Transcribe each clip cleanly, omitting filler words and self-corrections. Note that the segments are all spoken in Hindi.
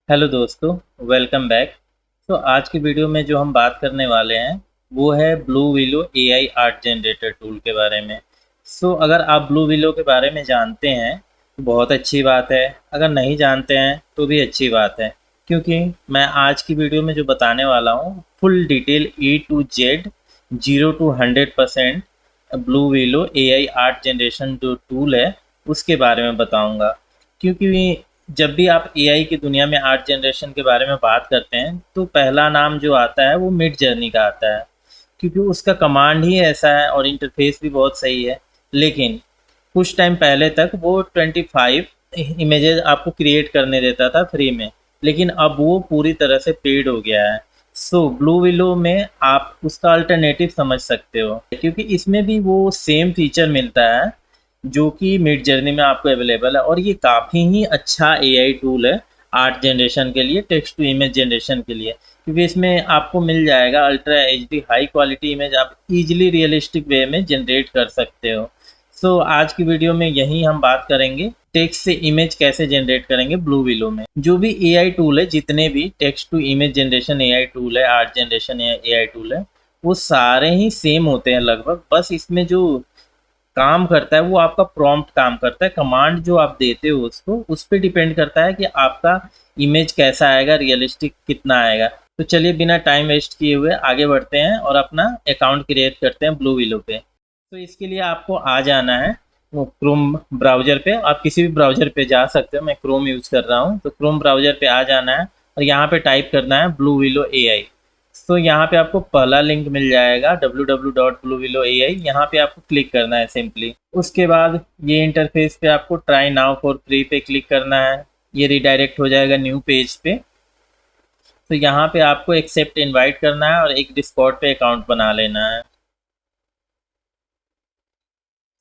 हेलो दोस्तों, वेलकम बैक। तो आज की वीडियो में जो हम बात करने वाले हैं वो है blue willow AI art generator tool के बारे में। अगर आप ब्लू विलो के बारे में जानते हैं तो बहुत अच्छी बात है। अगर नहीं जानते हैं तो भी अच्छी बात है, क्योंकि मैं आज की वीडियो में जो बताने वाला हूँ full detail A to Z 0 to 100% blue willow AI art generation जो टूल है उसके बारे में बताऊँगा। क्योंकि जब भी आप एआई की दुनिया में आर्ट जनरेशन के बारे में बात करते हैं तो पहला नाम जो आता है वो मिड जर्नी का आता है, क्योंकि उसका कमांड ही ऐसा है और इंटरफेस भी बहुत सही है। लेकिन कुछ टाइम पहले तक वो 25 इमेजेस आपको क्रिएट करने देता था फ्री में, लेकिन अब वो पूरी तरह से पेड हो गया है। ब्लू विलो में आप उसका अल्टरनेटिव समझ सकते हो, क्योंकि इसमें भी वो सेम फीचर मिलता है जो कि मिड जर्नी में आपको अवेलेबल है, और ये काफ़ी ही अच्छा एआई टूल है आर्ट जनरेशन के लिए, टेक्स्ट टू इमेज जनरेशन के लिए। क्योंकि इसमें आपको मिल जाएगा ultra HD high quality image, आप इजीली रियलिस्टिक वे में जनरेट कर सकते हो। आज की वीडियो में यही हम बात करेंगे टेक्स्ट से इमेज कैसे जनरेट करेंगे ब्लू विलो में। जो भी एआई टूल है, जितने भी text to image generation AI tool है, आर्ट जनरेशन एआई टूल है, वो सारे ही सेम होते हैं लगभग। बस इसमें जो काम करता है वो आपका प्रॉम्प्ट काम करता है, कमांड जो आप देते हो उसको, उस पर डिपेंड करता है कि आपका इमेज कैसा आएगा, रियलिस्टिक कितना आएगा। तो चलिए बिना टाइम वेस्ट किए हुए आगे बढ़ते हैं और अपना अकाउंट क्रिएट करते हैं ब्लू विलो पे। तो इसके लिए आपको आ जाना है वो क्रोम ब्राउज़र पे। आप किसी भी ब्राउज़र पे जा सकते हो, मैं क्रोम यूज़ कर रहा हूँ, तो क्रोम ब्राउज़र पे आ जाना है और यहाँ पे टाइप करना है ब्लू विलो एआई। यहाँ पे आपको पहला लिंक मिल जाएगा www.bluewillow.ai, यहाँ पे आपको क्लिक करना है सिंपली। उसके बाद ये इंटरफेस पे आपको ट्राई नाउ फॉर फ्री पे क्लिक करना है, ये रिडायरेक्ट हो जाएगा न्यू पेज पे। तो यहाँ पे आपको एक्सेप्ट इनवाइट करना है और एक डिस्कॉर्ड पे अकाउंट बना लेना है।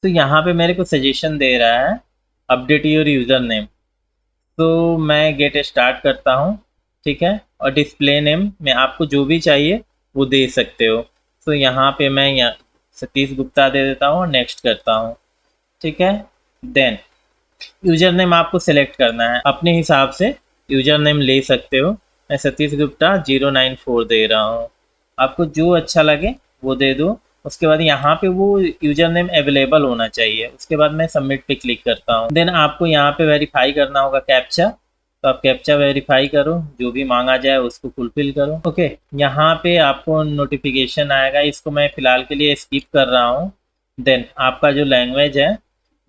तो यहाँ पे मेरे को सजेशन दे रहा है अपडेट योर यूज़र नेम, तो मैं गेट स्टार्ट करता हूँ। ठीक है, और डिस्प्ले नेम में आपको जो भी चाहिए वो दे सकते हो। यहाँ पे मैं यहाँ सतीश गुप्ता दे देता हूँ और नेक्स्ट करता हूँ। ठीक है, देन यूजर नेम आपको सेलेक्ट करना है अपने हिसाब से, यूजर नेम ले सकते हो। मैं सतीश गुप्ता 094 दे रहा हूँ, आपको जो अच्छा लगे वो दे दो। उसके बाद यहाँ पे वो यूजर नेम अवेलेबल होना चाहिए। उसके बाद मैं सबमिट पे क्लिक करता हूँ। देन आपको यहाँ पे वेरीफाई करना होगा कैप्चा, तो आप कैप्चा वेरीफाई करो, जो भी मांगा जाए उसको फुलफिल करो। ओके, यहाँ पे आपको नोटिफिकेशन आएगा, इसको मैं फ़िलहाल के लिए स्किप कर रहा हूँ। देन आपका जो लैंग्वेज है,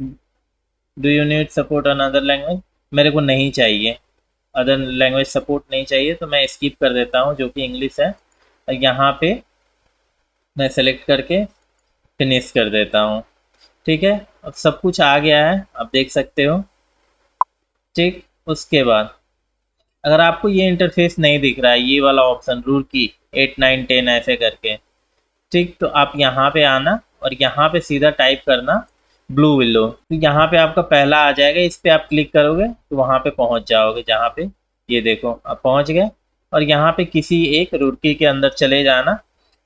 do you need support on other language, मेरे को नहीं चाहिए, अदर लैंग्वेज सपोर्ट नहीं चाहिए, तो मैं स्किप कर देता हूँ जो कि इंग्लिश है। और यहाँ पे मैं सेलेक्ट करके फिनिश कर देता हूँ। ठीक है, अब सब कुछ आ गया है, आप देख सकते हो। ठीक, उसके बाद अगर आपको ये इंटरफेस नहीं दिख रहा है, ये वाला ऑप्शन रुड़की 8 9 10 ऐसे करके, ठीक, तो आप यहाँ पे आना और यहाँ पे सीधा टाइप करना ब्लू विलो। तो यहाँ पे आपका पहला आ जाएगा, इस पे आप क्लिक करोगे तो वहाँ पे पहुँच जाओगे, जहाँ पे ये देखो आप पहुँच गए। और यहाँ पे किसी एक रुड़की के अंदर चले जाना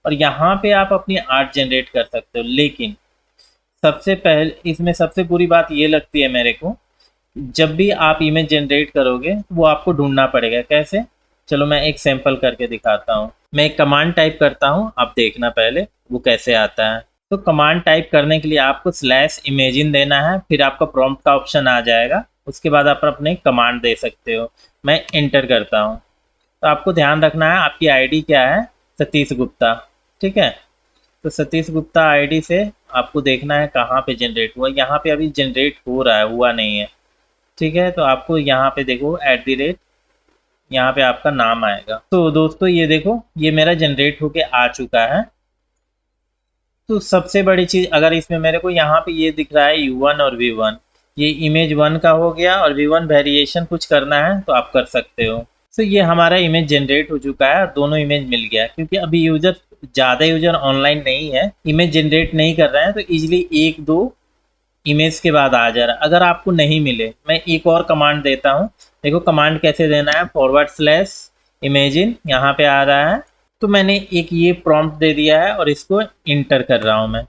और यहाँ पे आप अपनी आर्ट जनरेट कर सकते हो। लेकिन सबसे पहले इसमें सबसे बुरी बात ये लगती है मेरे को, जब भी आप इमेज जनरेट करोगे वो आपको ढूंढना पड़ेगा। कैसे, चलो मैं एक सैंपल करके दिखाता हूँ। मैं एक कमांड टाइप करता हूँ, आप देखना पहले वो कैसे आता है। तो कमांड टाइप करने के लिए आपको स्लैश इमेजिन देना है, फिर आपका प्रॉम्प्ट का ऑप्शन आ जाएगा। उसके बाद आप अपने कमांड दे सकते हो। मैं एंटर करता हूँ, तो आपको ध्यान रखना है आपकी आईडी क्या है, सतीश गुप्ता। ठीक है, तो सतीश गुप्ता आईडी से आपको देखना है कहाँ पे जनरेट हुआ। यहाँ पे अभी जनरेट हो रहा है, हुआ नहीं है। ठीक है, तो आपको यहाँ पे देखो @ यहाँ पे आपका नाम आएगा। तो दोस्तों ये देखो, ये मेरा जनरेट होके आ चुका है। तो सबसे बड़ी चीज़, अगर इसमें मेरे को यहाँ पे ये दिख रहा है U1 और V1, ये इमेज 1 का हो गया, और V1 वेरिएशन कुछ करना है तो आप कर सकते हो। ये हमारा इमेज जनरेट हो चुका है और दोनों इमेज मिल गया। क्योंकि अभी ज़्यादा यूजर ऑनलाइन नहीं है, इमेज जनरेट नहीं कर रहे हैं, तो ईजिली 1 2 इमेज के बाद आ जा रहा है। अगर आपको नहीं मिले, मैं एक और कमांड देता हूँ। देखो कमांड कैसे देना है, /इमेजिन, यहाँ पे आ रहा है। तो मैंने एक ये प्रॉम्प्ट दे दिया है और इसको इंटर कर रहा हूँ मैं।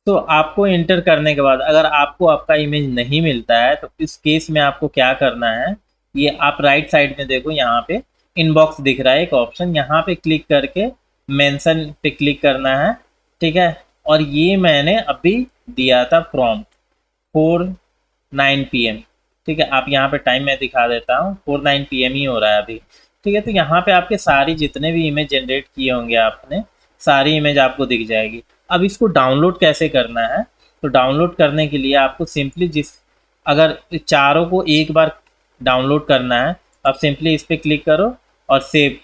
तो आपको इंटर करने के बाद अगर आपको आपका इमेज नहीं मिलता है, तो इस केस में आपको क्या करना है, ये आप राइट साइड में देखो, यहाँ पे इनबॉक्स दिख रहा है एक ऑप्शन, यहाँ पे क्लिक करके मेंशन पे क्लिक करना है, ठीक है। और ये मैंने अभी दिया था फ्रॉम 4:09 PM, ठीक है। आप यहाँ पे टाइम मैं दिखा देता हूँ, 4:09 PM ही हो रहा है अभी, ठीक है। तो यहाँ पे आपके सारी जितने भी इमेज जनरेट किए होंगे आपने, सारी इमेज आपको दिख जाएगी। अब इसको डाउनलोड कैसे करना है, तो डाउनलोड करने के लिए आपको सिंपली अगर चारों को एक बार डाउनलोड करना है, आप सिंपली इस पर क्लिक करो और सेव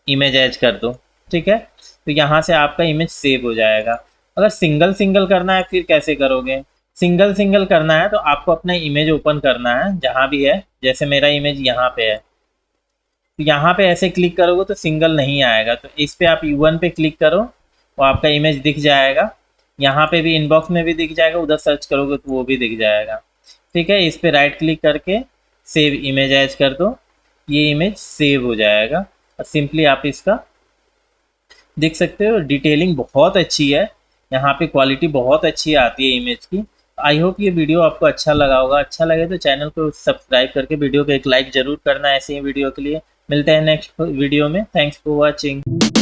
इमेज एज कर दो, ठीक है। तो यहाँ से आपका इमेज सेव हो जाएगा। अगर सिंगल सिंगल करना है फिर कैसे करोगे, सिंगल सिंगल करना है तो आपको अपना इमेज ओपन करना है जहाँ भी है, जैसे मेरा इमेज यहाँ पे है, तो यहाँ पे ऐसे क्लिक करोगे तो सिंगल नहीं आएगा, तो इस पे आप U1 पे क्लिक करो, वो आपका इमेज दिख जाएगा। यहाँ पे भी इनबॉक्स में भी दिख जाएगा, उधर सर्च करोगे तो वो भी दिख जाएगा, ठीक है। इस पे राइट क्लिक करके सेव इमेज एज कर दो, ये इमेज सेव हो जाएगा और सिंपली आप इसका देख सकते हो। डिटेलिंग बहुत अच्छी है, यहाँ पे क्वालिटी बहुत अच्छी आती है इमेज की। आई होप ये वीडियो आपको अच्छा लगा होगा, अच्छा लगे तो चैनल को सब्सक्राइब करके वीडियो को एक लाइक ज़रूर करना ऐसे ही वीडियो के लिए। मिलते हैं नेक्स्ट वीडियो में, थैंक्स फॉर वॉचिंग।